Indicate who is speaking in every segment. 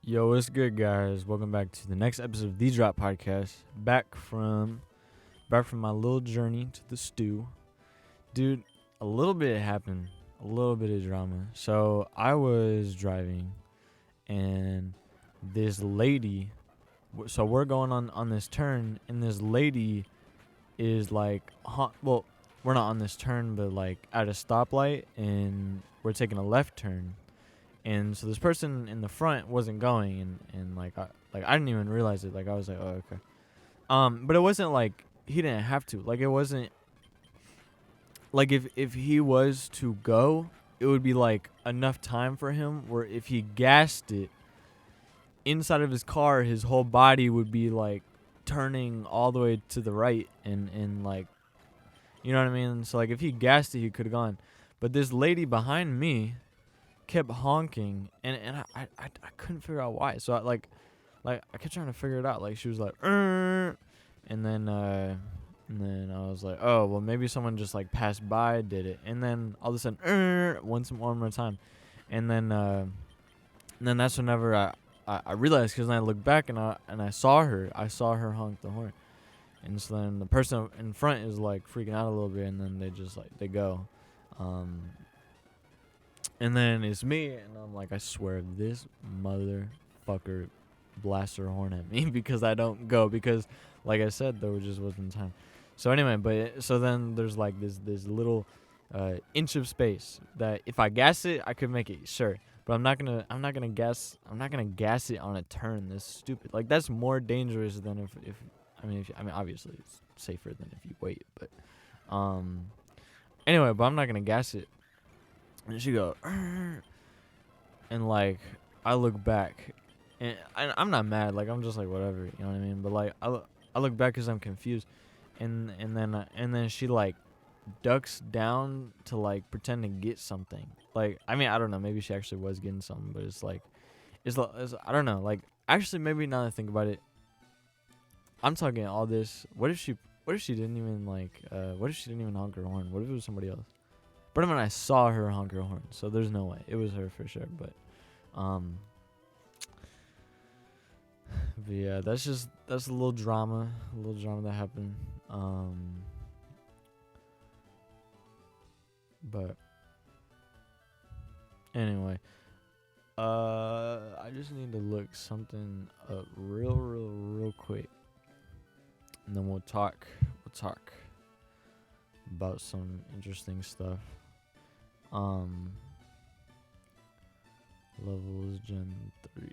Speaker 1: Yo, what's good, guys? Welcome back to the next episode of TheDropPodcast. Back from my little journey to the stew. Dude, a little bit happened. A little bit of drama. So, I was driving, and this lady... So, we're going on this turn, and this lady is like... Well, we're not on this turn, but like at a stoplight, and we're taking a left turn. And so this person in the front wasn't going, and like I didn't even realize it. Like I was like, oh, okay. But it wasn't like he didn't have to. Like it wasn't like if he was to go, it would be like enough time for him where if he gassed it inside of his car, his whole body would be like turning all the way to the right and like, you know what I mean? So like if he gassed it, he could have gone. But this lady behind me kept honking, and I couldn't figure out why. So I kept trying to figure it out. Like she was like, and then I was like, oh well, maybe someone just like passed by, did it, and then all of a sudden, one more time, and then that's whenever I realized, because then I looked back and I saw her honk the horn, and so then the person in front is like freaking out a little bit, and then they just like they go. And then it's me, and I'm like, I swear, if this motherfucker blasts her horn at me because I don't go, because, like I said, there just wasn't time. So anyway, so then there's like this little inch of space that if I gas it, I could make it, sure, but I'm not gonna gas it on a turn. That's stupid. Like that's more dangerous than if obviously it's safer than if you wait, but anyway, but I'm not gonna gas it. And she go, and like I look back, and I'm not mad. Like I'm just like whatever, you know what I mean. But like I look back because I'm confused, and then she like ducks down to like pretend to get something. Like I don't know. Maybe she actually was getting something, but it's I don't know. Like actually, maybe now that I think about it, I'm talking all this. What if she didn't even what if she didn't even honk her horn? What if it was somebody else? But I saw her honk her horn, so there's no way. It was her for sure, but yeah, that's a little drama that happened. But anyway, I just need to look something up real quick, and then we'll talk about some interesting stuff. Levels Gen 3.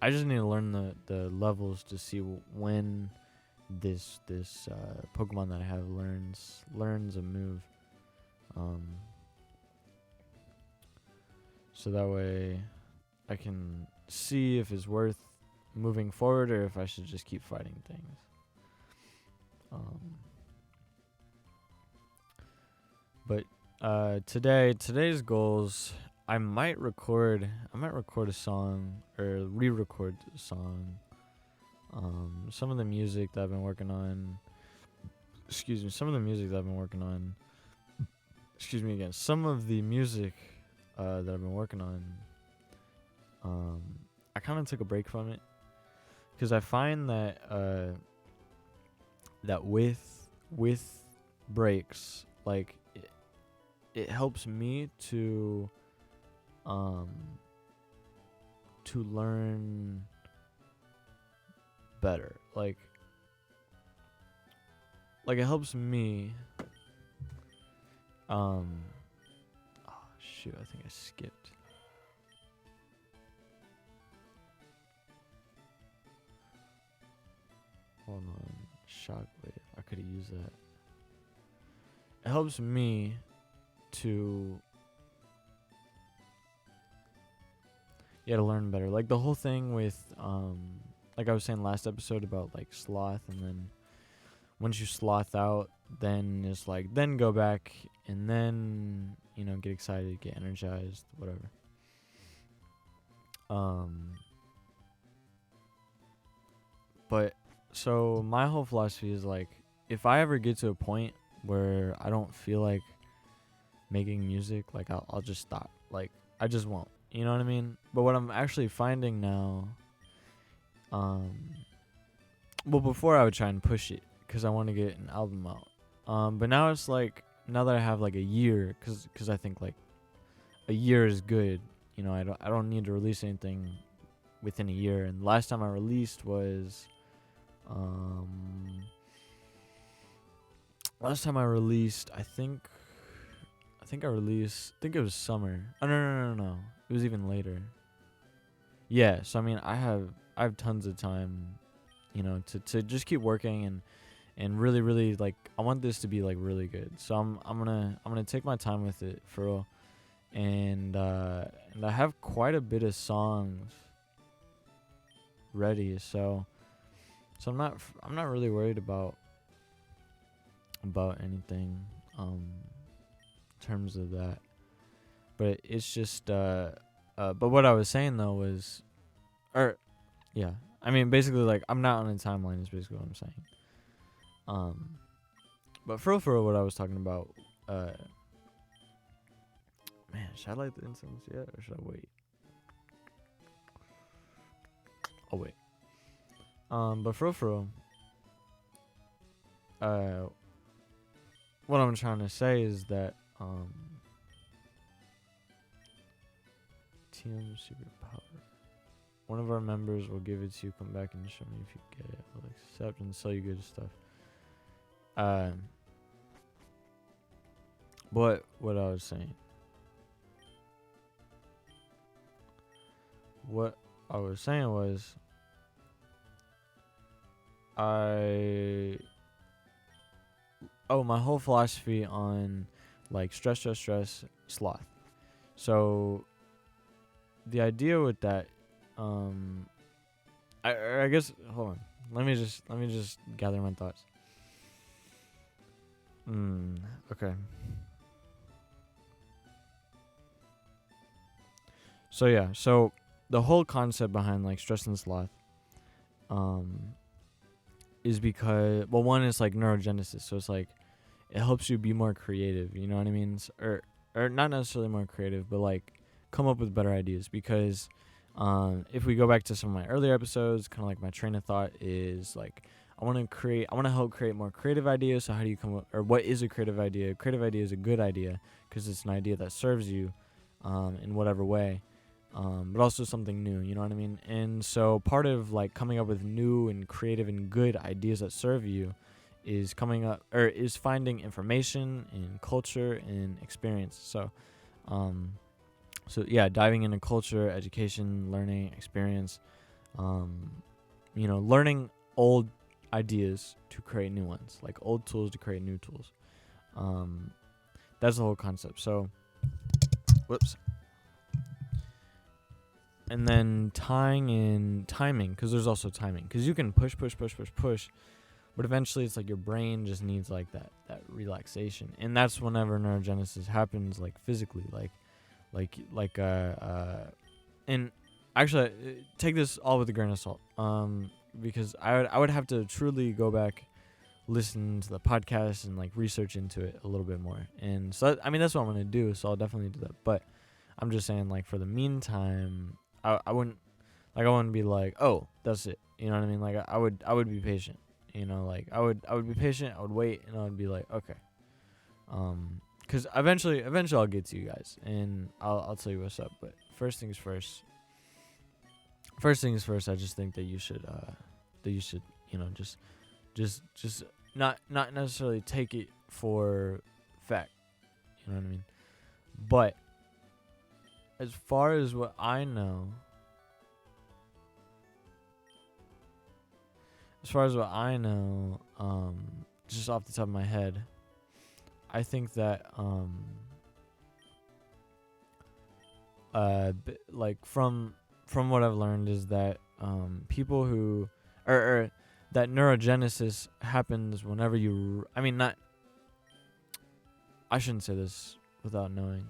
Speaker 1: I just need to learn the levels to see when this Pokemon that I have learns a move. So that way I can see if it's worth moving forward or if I should just keep fighting things. But today's goals, I might record a song or re-record a song. Some of the music that I've been working on. Some of the music that I've been working on. Some of the music that I've been working on. I kind of took a break from it because I find that with breaks, like it helps me to learn better. Like it helps me. Oh shoot! I think I skipped. Hold on, shockwave. I could have used that. It helps me to learn better. Like the whole thing with like I was saying last episode about like sloth, and then once you sloth out, then it's like then go back and then get excited, get energized, whatever. But so my whole philosophy is like, if I ever get to a point where I don't feel like making music, like I'll just stop. Like I just won't. You know what I mean? But what I'm actually finding now, well, before I would try and push it because I want to get an album out. But now it's like, now that I have like a year, because I think like a year is good. You know, I don't need to release anything within a year. And last time I released was, last time I released, I think it was summer. Oh no. It was even later. Yeah, so I mean, I have tons of time, you know, to just keep working and really, really, like, I want this to be like really good. So I'm gonna take my time with it for real. And I have quite a bit of songs ready, so I'm not really worried about anything in terms of that. But it's just but what I was saying though was, yeah, I mean, basically, like, I'm not on a timeline is basically what I'm saying. But for real, what I was talking about, man, should I light the incense yet, or should I wait? I'll wait. But for real, what I'm trying to say is that, TM superpower. One of our members will give it to you. Come back and show me if you get it. I'll accept and sell you good stuff. What I was saying. What I was saying was, my whole philosophy on, like, stress, sloth. So the idea with that, I guess, hold on. Let me just gather my thoughts. Okay. So yeah, so the whole concept behind, like, stress and sloth, is because, well, one is like neurogenesis, so it's like it helps you be more creative. You know what I mean? Or not necessarily more creative, but like come up with better ideas. Because if we go back to some of my earlier episodes, kind of like my train of thought is like, I want to help create more creative ideas. So how do you come up, or what is a creative idea? A creative idea is a good idea because it's an idea that serves you in whatever way. But also something new, you know what I mean? And so part of, like, coming up with new and creative and good ideas that serve you is finding information and culture and experience. So yeah, diving into culture, education, learning, experience, learning old ideas to create new ones, like old tools to create new tools. That's the whole concept. So, whoops. And then tying in timing, because there's also timing. Because you can push, but eventually it's like your brain just needs, like, that relaxation. And that's whenever neurogenesis happens, like, physically. And actually, take this all with a grain of salt. Because I would have to truly go back, listen to the podcast, and, like, research into it a little bit more. And so, I mean, that's what I'm going to do, so I'll definitely do that. But I'm just saying, like, for the meantime, I wouldn't be like, oh, that's it. You know what I mean? Like, I would be patient. You know, like, I would be patient. I would wait, and I would be like, okay. Because eventually I'll get to you guys, and I'll tell you what's up. But first things first. I just think that you should, you know, just not necessarily take it for fact. You know what I mean? But as far as what I know, just off the top of my head, I think that like from what I've learned is that people who or that neurogenesis happens whenever you, I mean, not, I shouldn't say this without knowing.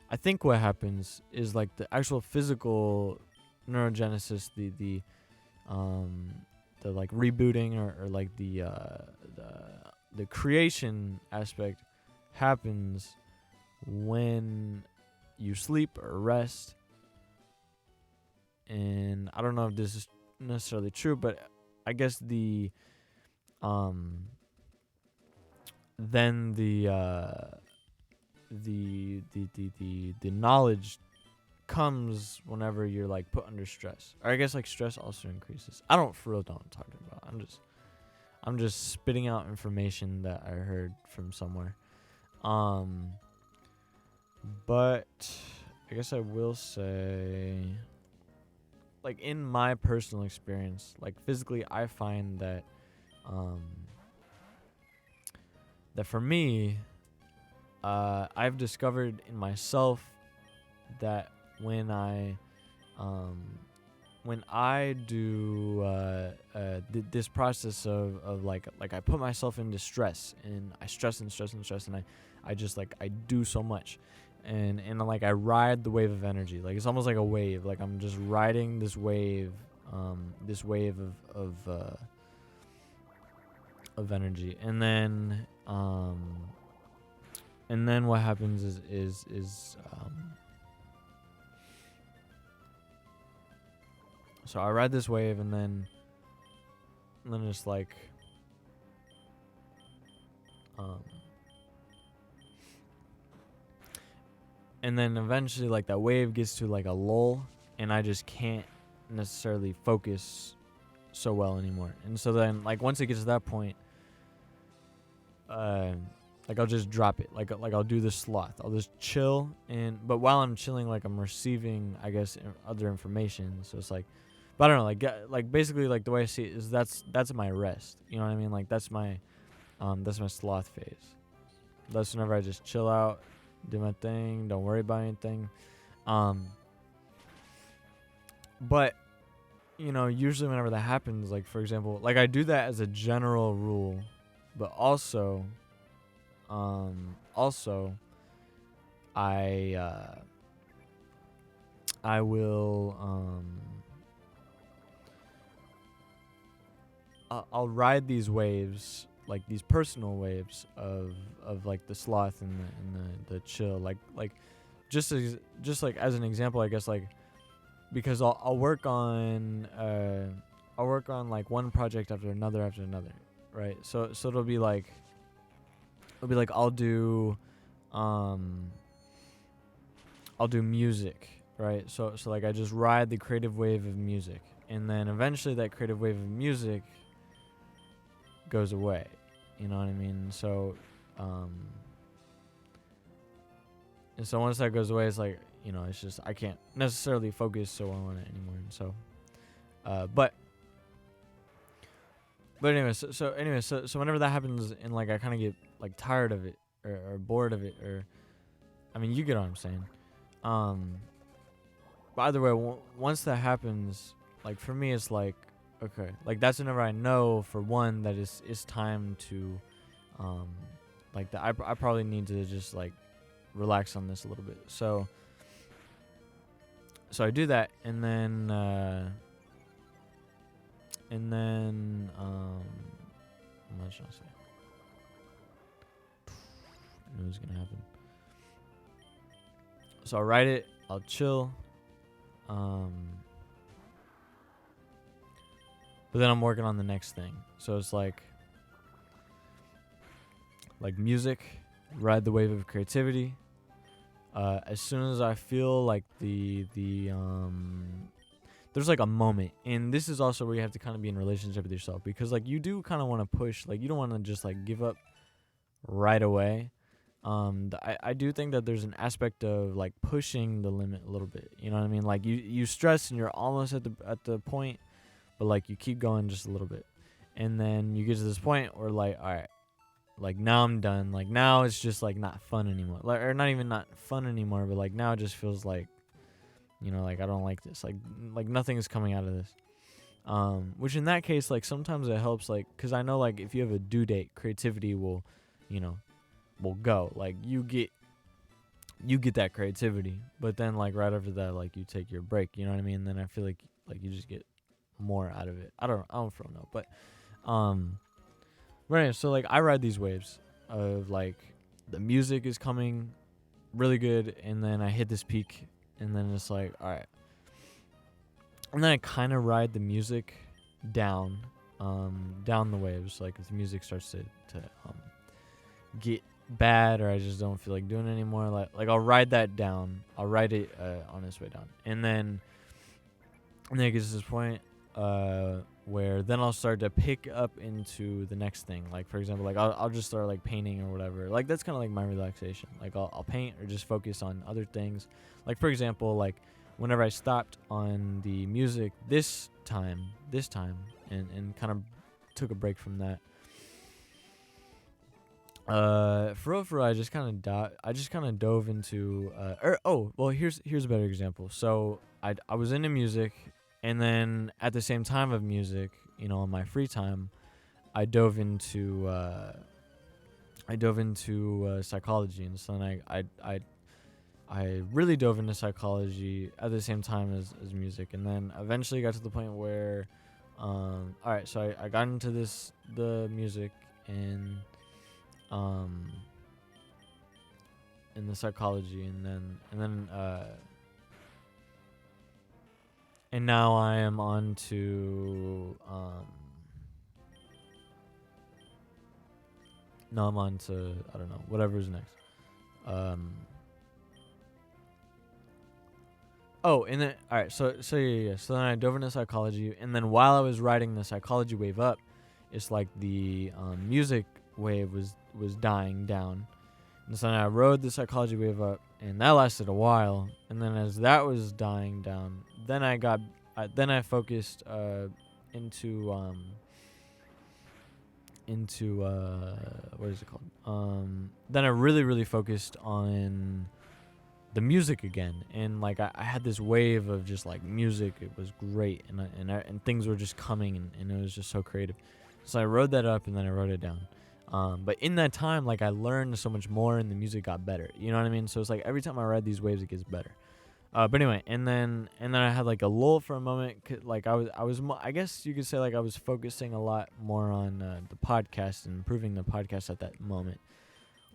Speaker 1: I think what happens is, like, the actual physical neurogenesis, the like rebooting or like the creation aspect happens when you sleep or rest, and I don't know if this is necessarily true, but I guess then the knowledge comes whenever you're like put under stress. Or I guess like stress also increases. I don't for real know what I'm talking about. I'm just spitting out information that I heard from somewhere. But I guess I will say, like, in my personal experience, like physically, I find that that for me, I've discovered in myself that when I do this process of like I put myself into stress, and I stress and stress and stress, and I just like I do so much, and like I ride the wave of energy. Like it's almost like a wave. Like I'm just riding this wave of energy, and then what happens is so I ride this wave, and then it's like and then eventually like that wave gets to like a lull, and I just can't necessarily focus so well anymore. And so then like once it gets to that point, like I'll just drop it. Like I'll do the sloth. I'll just chill, but while I'm chilling, like I'm receiving, I guess, other information. So it's like, but I don't know, like basically like the way I see it is that's my rest. You know what I mean? Like that's my sloth phase. That's whenever I just chill out, do my thing, don't worry about anything. But you know, usually whenever that happens, like for example, like I do that as a general rule, but also I will I'll ride these waves, like these personal waves of like the sloth and the chill, like just like as an example, I guess, like because I'll work on like one project after another, right? So it'll be like I'll do music, right? So like I just ride the creative wave of music, and then eventually that creative wave of music goes away. You know what I mean? So and so once that goes away, it's like, you know, it's just I can't necessarily focus so well on it anymore. And so but anyway, so whenever that happens, and like I kind of get like tired of it, or bored of it, or I mean, you get what I'm saying. By the way, once that happens, like for me, it's like, okay, like that's whenever I know, for one, that it's time to, like that I probably need to just like relax on this a little bit. So I do that, and then what am I trying to say? I knew it was gonna happen. So I'll write it, I'll chill, but then I'm working on the next thing. So it's like music, ride the wave of creativity. As soon as I feel like there's like a moment, and this is also where you have to kind of be in relationship with yourself, because like you do kind of want to push, like you don't want to just like give up right away. I do think that there's an aspect of like pushing the limit a little bit. You know what I mean? Like you stress and you're almost at the point, but like you keep going just a little bit, and then you get to this point where like, all right, like now I'm done. Like now it's just like not fun anymore. Like, or not even not fun anymore, but like now it just feels like, you know, like I don't like this. Like nothing is coming out of this. Which in that case, like sometimes it helps, like, cause I know like if you have a due date, creativity will, you know, will go. Like you get that creativity, but then like right after that, like you take your break. You know what I mean? And then I feel like you just get more out of it. I don't feel know, but right. So like I ride these waves of like the music is coming really good, and then I hit this peak, and then it's like, all right, and then I kind of ride the music down, down the waves. Like if the music starts to get bad, or I just don't feel like doing it anymore, like I'll ride that down. I'll ride it on its way down, and then it gets to this point where then I'll start to pick up into the next thing. Like for example, like I'll just start like painting or whatever. Like that's kind of like my relaxation. Like I'll paint or just focus on other things. Like for example, like whenever I stopped on the music this time, and kind of took a break from that. For real, I just kind of dove into here's a better example. So I was into music, and then at the same time of music, in my free time, I dove into psychology, and so then I really dove into psychology at the same time as music, and then eventually got to the point where all right, so I got into the music and in the psychology, and now I am on to now I'm on to, I don't know, whatever's next. And then all right, so yeah. So then I dove into psychology, and then while I was riding the psychology wave up, it's like the music wave was dying down. And so then I rode the psychology wave up, and that lasted a while. And then as that was dying down, then I focused into what is it called? Then I really focused on the music again, and like I had this wave of just like music. It was great, and things were just coming, and it was just so creative. So I rode that up, and then I wrote it down. But in that time, like I learned so much more, and the music got better. You know what I mean? So it's like every time I ride these waves, it gets better. But anyway, and then I had like a lull for a moment. Like I guess you could say like I was focusing a lot more on the podcast and improving the podcast at that moment.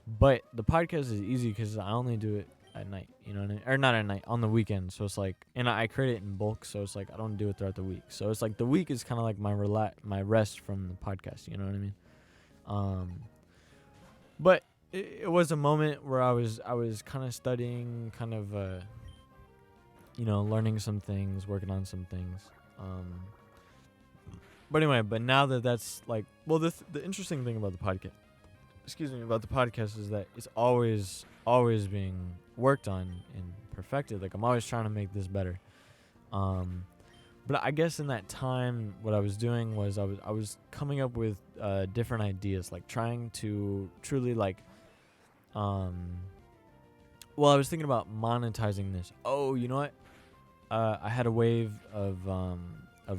Speaker 1: But the podcast is easy because I only do it at night. You know what I mean? Or not at night, on the weekend. So it's like, and I create it in bulk. So it's like I don't do it throughout the week. So it's like the week is kind of like my rest from the podcast. You know what I mean? But it was a moment where I was kind of studying, kind of learning some things, working on some things. But anyway, but now that's like, well, the interesting thing about the podcast, is that it's always being worked on and perfected. Like I'm always trying to make this better. But I guess in that time, what I was doing was I was coming up with different ideas, like trying to truly like, I was thinking about monetizing this. Oh, you know what? I had a wave of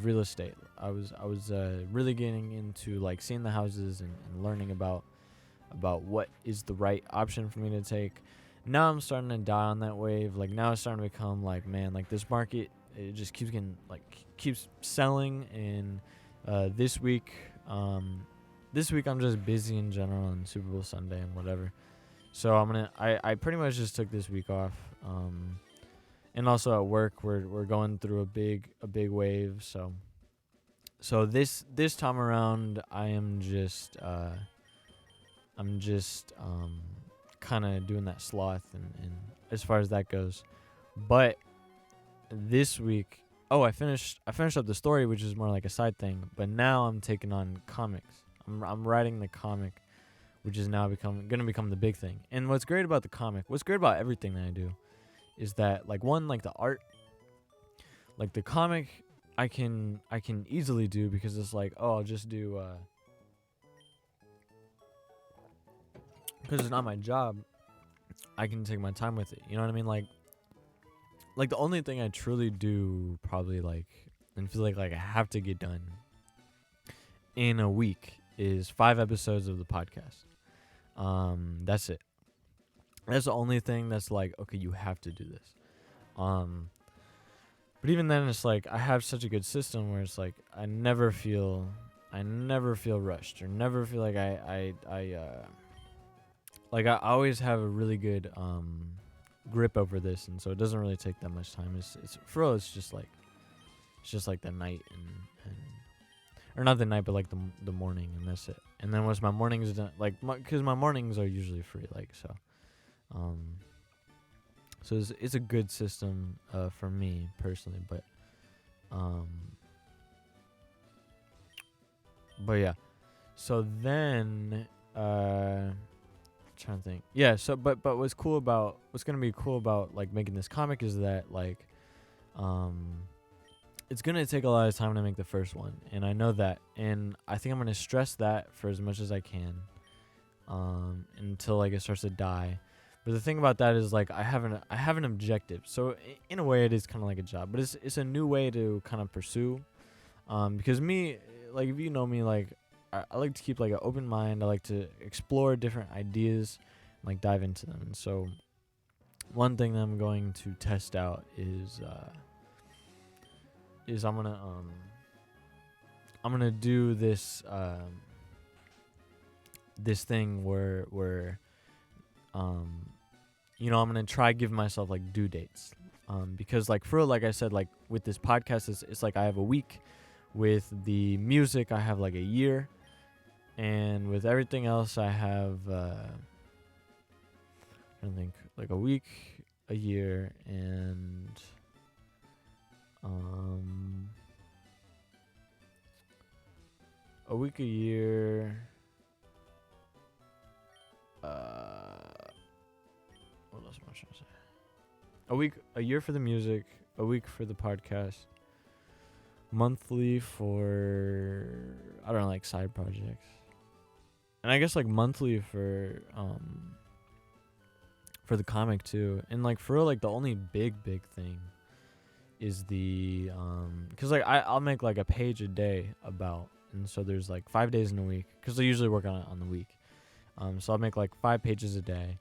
Speaker 1: real estate. I was really getting into like seeing the houses and learning about what is the right option for me to take. Now I'm starting to die on that wave. Like now it's starting to become like, man, like this market, it just keeps selling. And this week I'm just busy in general, on Super Bowl Sunday and whatever. So I pretty much just took this week off. And also at work we're going through a big wave. So this time around I am just kind of doing that sloth and as far as that goes. But this week, I finished up the story, which is more like a side thing. But now I'm taking on comics. I'm writing the comic, which is now gonna become the big thing. And what's great about everything that I do, is that like one, like the art, like the comic, I can easily do because it's like, I'll just do because it's not my job. I can take my time with it. You know what I mean? Like the only thing I truly do probably like and feel like I have to get done in a week is 5 episodes of the podcast. That's it. That's the only thing that's like, okay, you have to do this. But even then, it's like I have such a good system where it's like I never feel rushed, or never feel like I always have a really good grip over this, and so it doesn't really take that much time. It's just like It's just like the night and or not the night, but like the morning, and that's it. And then once my mornings done, like, because my mornings are usually free, like, um, so it's a good system for me personally, um, but yeah. So then, trying to think, yeah. So but what's gonna be cool about like making this comic is that like, it's gonna take a lot of time to make the first one, and I know that, and I think I'm gonna stress that for as much as I can, until like it starts to die. But the thing about that is like I have an objective, so in a way it is kind of like a job, but it's a new way to kind of pursue, because me, like, if you know me, like I like to keep like an open mind. I like to explore different ideas, like dive into them. And so one thing that I'm going to test out is I'm gonna do this this thing where I'm gonna try give myself like due dates, because like for real, like I said, like with this podcast, it's like I have a week. With the music I have like a year, and with everything else I have I think like a week, a year, and a week, a year. What else am I trying to say? A year for the music, a week for the podcast, monthly for, I don't know, like side projects, and I guess like monthly for the comic too. And like for real, like the only big thing is the because like I'll make like a page a day about, and so there's like 5 days in a week, because I usually work on it on the week. So I'll make like 5 pages a day,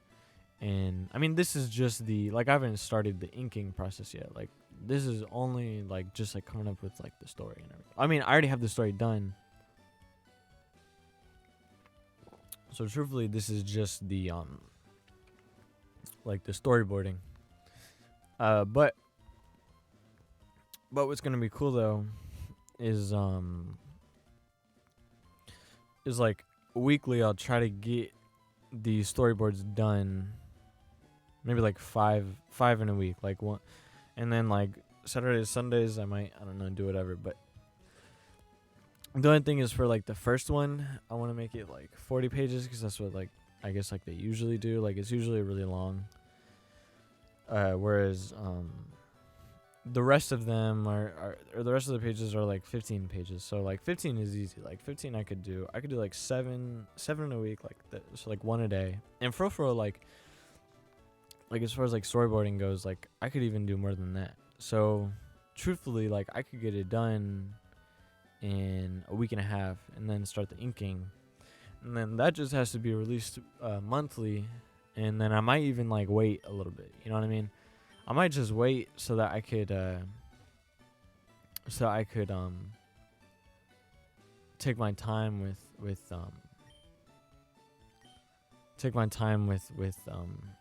Speaker 1: and I mean this is just I haven't started the inking process yet. Like this is only like just like coming up with like the story and everything. I mean I already have the story done, so truthfully this is just the like the storyboarding. But what's gonna be cool though is like weekly I'll try to get the storyboards done, maybe like five in a week, like one, and then like Saturdays, Sundays I don't know, do whatever. But the only thing is for like the first one I want to make it like 40 pages, because that's what like I guess like they usually do. Like it's usually really long, whereas the rest of them or the rest of the pages are like 15 pages. So like 15 is easy. Like 15 I could do like seven in a week, like that. So like one a day. And for like as far as like storyboarding goes, like I could even do more than that. So truthfully, like I could get it done in a week and a half, and then start the inking, and then that just has to be released monthly. And then I might even like wait a little bit, you know what I mean? I might just wait so that I could take my time with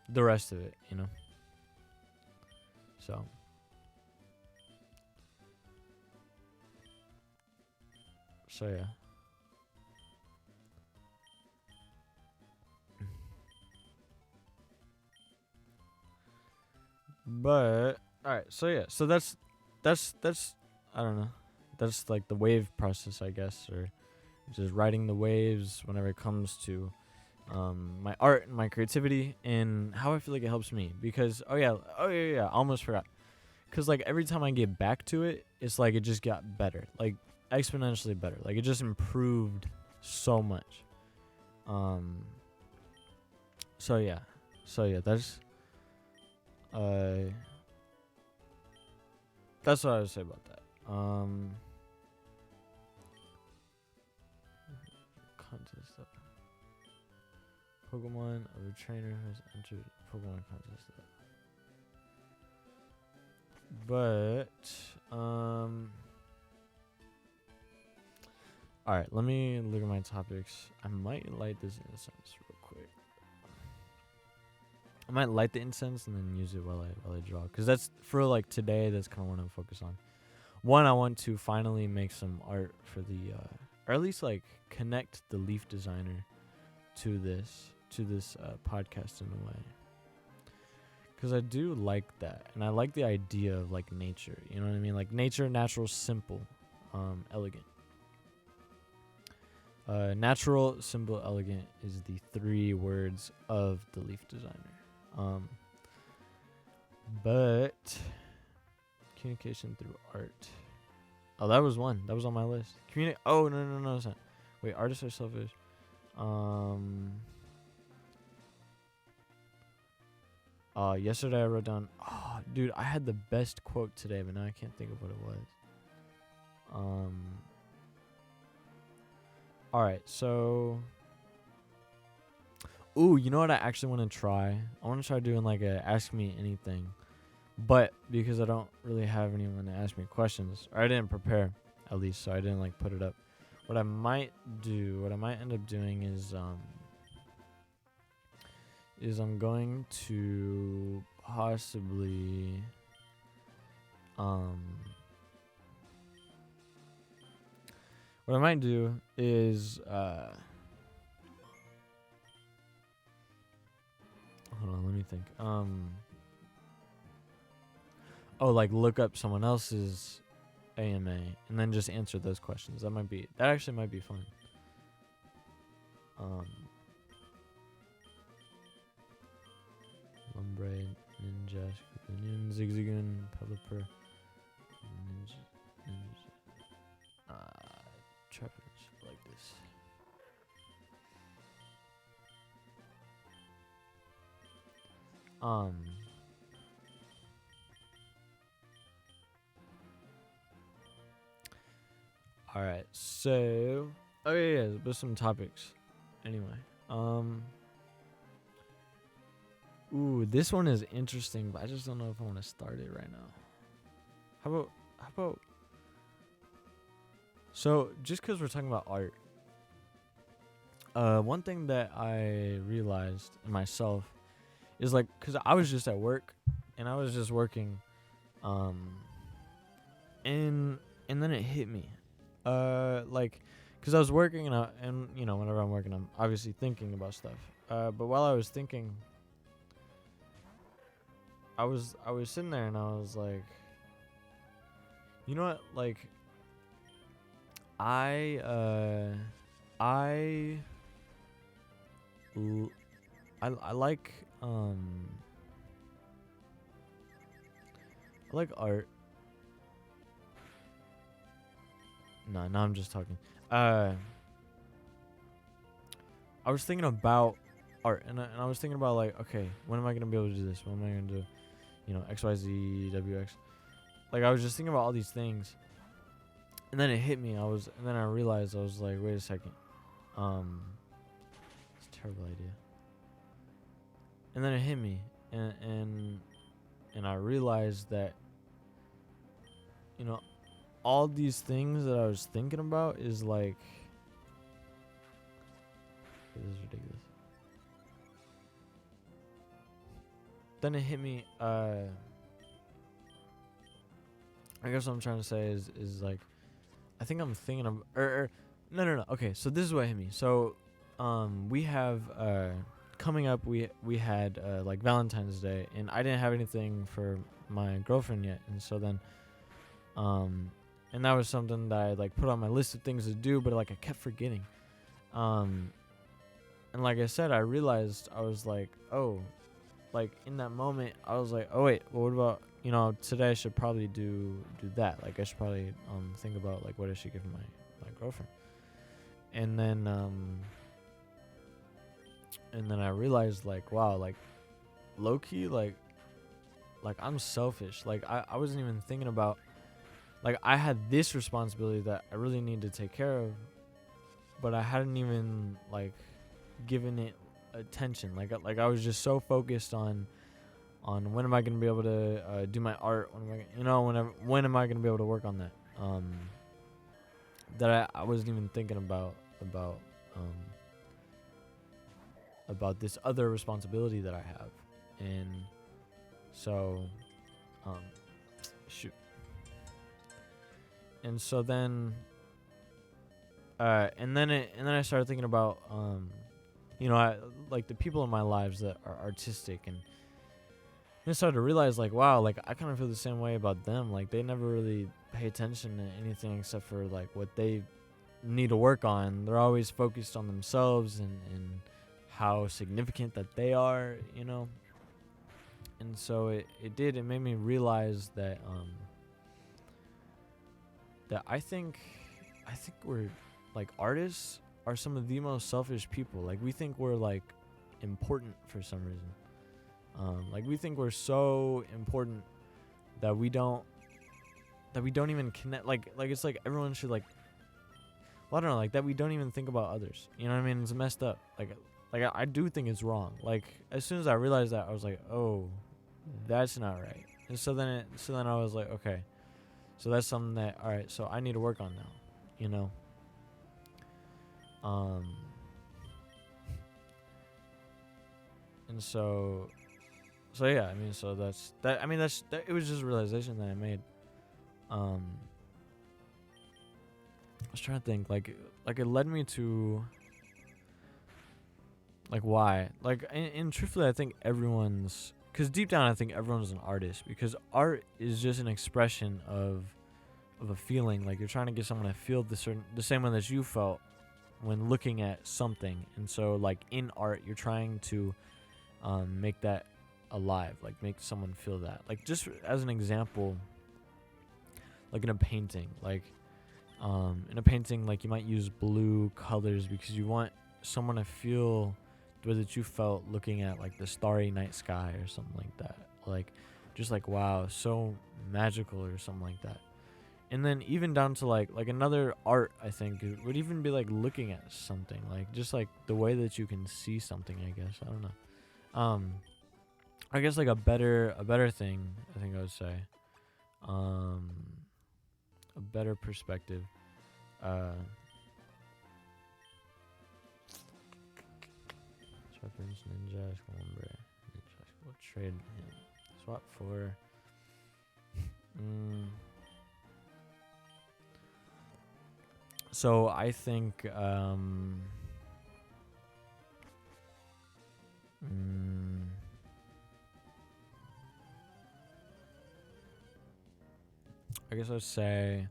Speaker 1: the rest of it, you know. So yeah. But all right, so yeah, so that's I don't know, that's like the wave process, I guess, or just riding the waves whenever it comes to my art and my creativity, and how I feel like it helps me. Because I almost forgot, because like every time I get back to it, it's like it just got better, like exponentially better, like it just improved so much. So yeah, that's what I would say about that. Contest up. Pokemon of a trainer who has entered Pokemon contest up. But all right, let me look at my topics. I might light this incense real quick. I might light the incense and then use it while I draw, because that's for like today. That's kind of what I'm focused on. one, I want to finally make some art for the, or at least like connect the TheLeafDesigner to this podcast in a way. Because I do like that, and I like the idea of like nature. You know what I mean? Like nature, natural, simple, elegant. Natural, simple, elegant is the 3 words of the TheLeafDesigner. But communication through art. Oh, that was one. That was on my list. Oh, no, it's not. Wait, artists are selfish. Yesterday I wrote down. Oh, dude, I had the best quote today, but now I can't think of what it was. All right, so. Ooh, you know what I actually want to try? I want to try doing like a Ask Me Anything. But because I don't really have anyone to ask me questions, or I didn't prepare, at least, so I didn't like put it up. What I might end up doing is I'm going to possibly what I might do is hold on, let me think. Like look up someone else's AMA and then just answer those questions. That actually might be fun. Lumbre, Ninja, Zigzagoon, Pelipper, Ninja, Trappers, like this. All right, so there's some topics. Anyway, ooh, this one is interesting, but I just don't know if I want to start it right now. How about? So just because we're talking about art, one thing that I realized in myself is like, because I was just at work, and I was just working, and then it hit me, like, because I was working and you know, whenever I'm working, I'm obviously thinking about stuff. But while I was thinking, I was sitting there and I was like, you know what, like, I like I like art. No, now I'm just talking. I was thinking about art, and I was thinking about like, okay, when am I gonna be able to do this? When am I gonna do, you know, X, Y, Z, W, X? Like, I was just thinking about all these things, and then it hit me. And then I realized, I was like, wait a second, it's a terrible idea. And then it hit me, and I realized that, you know, all these things that I was thinking about is like, this is ridiculous. Then it hit me. I guess what I'm trying to say is like, I think I'm thinking of no. Okay, so this is what hit me. So, we have coming up. We had like Valentine's Day, and I didn't have anything for my girlfriend yet, and so then, and that was something that I like put on my list of things to do, but like I kept forgetting. And like I said, I realized, I was like, oh, like in that moment, I was like, oh wait, well, what about, you know, today I should probably do that. Like I should probably think about like what I should give my girlfriend. And then I realized, like, wow, like low key, like I'm selfish. Like I wasn't even thinking about, like, I had this responsibility that I really need to take care of, but I hadn't even like given it attention. Like I was just so focused on when am I going to be able to do my art, when am I going to be able to work on that, that I wasn't even thinking about this other responsibility that I have. And so shoot and so then and then I started thinking about like the people in my lives that are artistic, and I started to realize, like, wow, like I kind of feel the same way about them. Like they never really pay attention to anything except for like what they need to work on. They're always focused on themselves and how significant that they are, And so it made me realize that I think we're like artists are some of the most selfish people. Like we think we're like important for some reason. Like we think we're so important that we don't even connect. Like it's like everyone should like. Well, I don't know, like that we don't even think about others. You know what I mean? It's messed up. Like I do think it's wrong. Like as soon as I realized that, I was like, oh, that's not right. And so then I was like, okay, so that's something that, all right, so I need to work on now. And so yeah, I mean, so that's that. I mean, that's that. It was just a realization that I made. I was trying to think, like it led me to, like, why, like, and truthfully, I think because deep down, I think everyone's an artist, because art is just an expression of a feeling. Like you're trying to get someone to feel the same way that you felt when looking at something, and so like in art, you're trying to make that alive, like make someone feel that. Like just as an example, like in a painting, like like you might use blue colors because you want someone to feel the way that you felt looking at like the starry night sky or something like that. Like just like, wow, so magical or something like that. And then even down to like another art, I think it would even be like looking at something, like just like the way that you can see something, I guess. I don't know. I guess like a better thing, I think I would say, a better perspective. Weapons, ninjas, hombre, ninjas. We'll trade him. Swap for. So I think I guess I'd say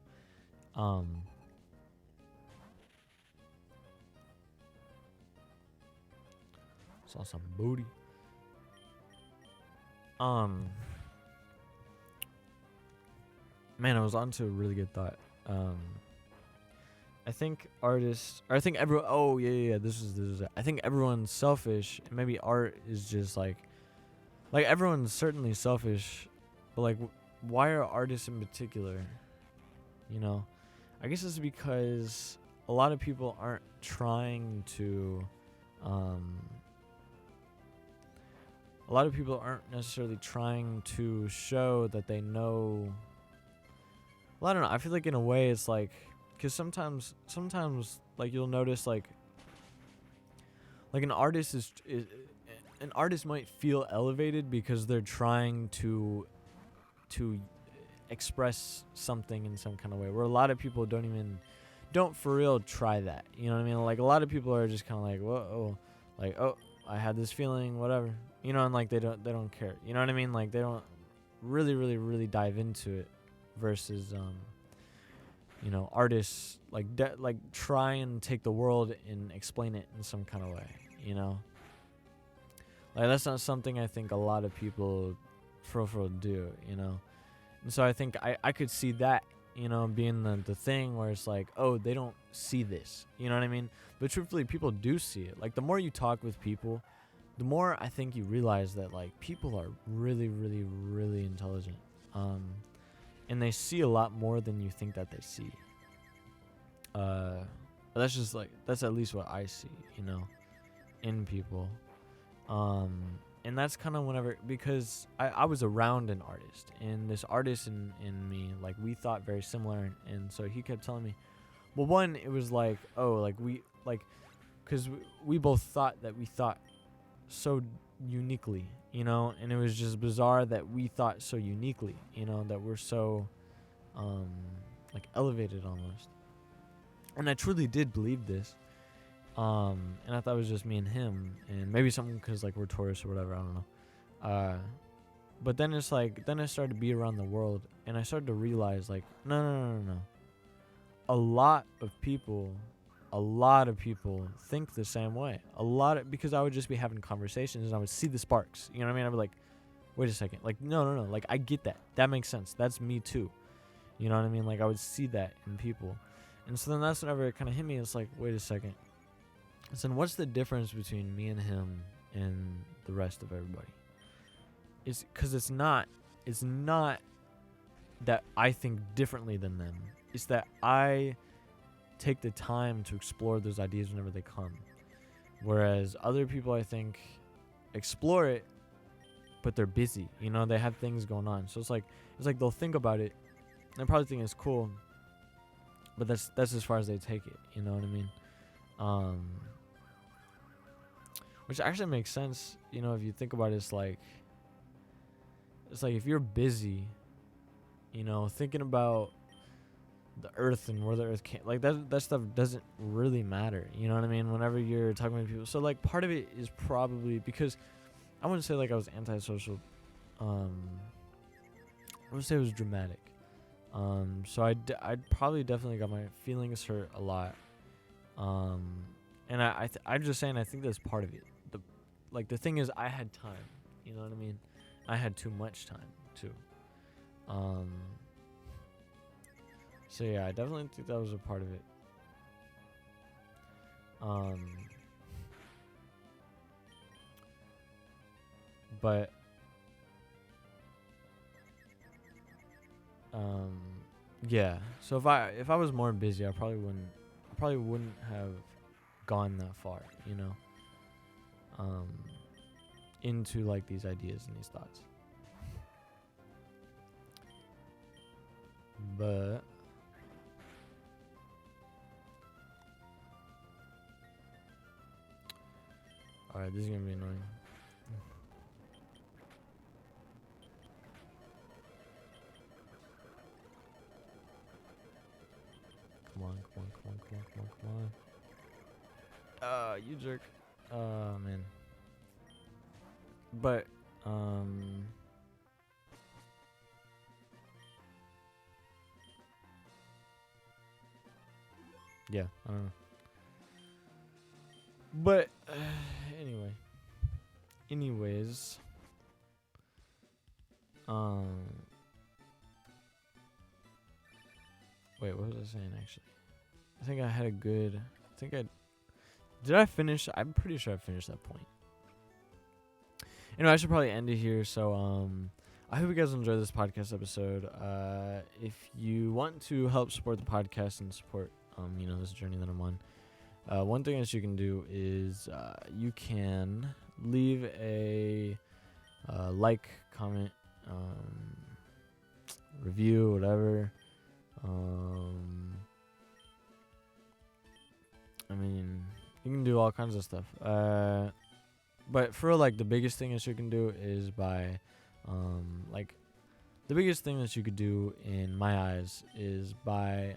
Speaker 1: saw some booty. Man, I was onto a really good thought. I think artists, or I think everyone. Oh yeah. This is it. I think everyone's selfish, and maybe art is just like everyone's certainly selfish, but like, why are artists in particular? I guess it's because a lot of people aren't trying to. A lot of people aren't necessarily trying to show that they know. Well, I don't know. I feel like in a way it's like, because sometimes like you'll notice like an artist an artist might feel elevated because they're trying to express something in some kind of way, where a lot of people don't for real try that. You know what I mean? Like a lot of people are just kind of like, whoa, like, oh, I had this feeling, whatever. And like they don't care. You know what I mean? Like they don't really dive into it, versus artists like try and take the world and explain it in some kind of way. Like that's not something I think a lot of people for do. And so I think I could see that, being the thing where it's like, oh, they don't see this. You know what I mean? But truthfully, people do see it. Like the more you talk with people, the more I think you realize that like people are really intelligent. And they see a lot more than you think that they see. That's just like, that's at least what I see, in people. And that's kind of whenever, because I was around an artist, and this artist in me, like we thought very similar. And so he kept telling me, well, one, it was like, oh, like we, like, because we both thought that we thought so uniquely, and it was just bizarre that we thought so uniquely, that we're so, like elevated almost. And I truly did believe this. And I thought it was just me and him, and maybe something because like we're tourists or whatever. I don't know. But then it's like, then I started to be around the world, and I started to realize like, no. A lot of people think the same way. Because I would just be having conversations and I would see the sparks. You know what I mean? I'd be like, wait a second. Like, no. Like, I get that. That makes sense. That's me too. You know what I mean? Like, I would see that in people. And so then that's whenever it kind of hit me. It's like, wait a second. So then what's the difference between me and him and the rest of everybody? It's because it's not that I think differently than them. It's that I take the time to explore those ideas whenever they come. Whereas other people, I think, explore it, but they're busy. You know, they have things going on. So it's like they'll think about it, and they probably think it's cool, but that's as far as they take it. You know what I mean? Which actually makes sense. You know, if you think about it, it's like if you're busy, you know, thinking about the earth and where the earth came, like that stuff doesn't really matter. You know what I mean? Whenever you're talking with people. So like part of it is probably because I wouldn't say like I was antisocial. I would say it was dramatic. So I'd probably definitely got my feelings hurt a lot. And I'm just saying, I think that's part of it. The thing is, I had time. You know what I mean? I had too much time too. So yeah, I definitely think that was a part of it. But yeah. So if I was more busy, I probably wouldn't have gone that far, you know. Into like these ideas and these thoughts. But alright, this is gonna be annoying. Come on. You jerk. Man. But, yeah, I don't know. But, anyways, wait, what was I saying actually? I think I had a good, did I finish? I'm pretty sure I finished that point. I should probably end it here. So, I hope you guys enjoy this podcast episode. If you want to help support the podcast and support, this journey that I'm on, one thing that you can do is you can leave a like, comment, review, whatever. You can do all kinds of stuff. But for like the biggest thing that you can do is by, the biggest thing that you could do in my eyes is by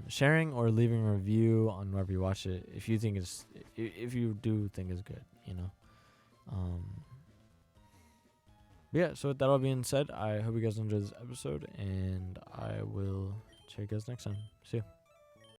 Speaker 1: sharing or leaving a review on wherever you watch it if you do think it's good, you know. But yeah, so with that all being said, I hope you guys enjoyed this episode, and I will check you guys next time. See ya.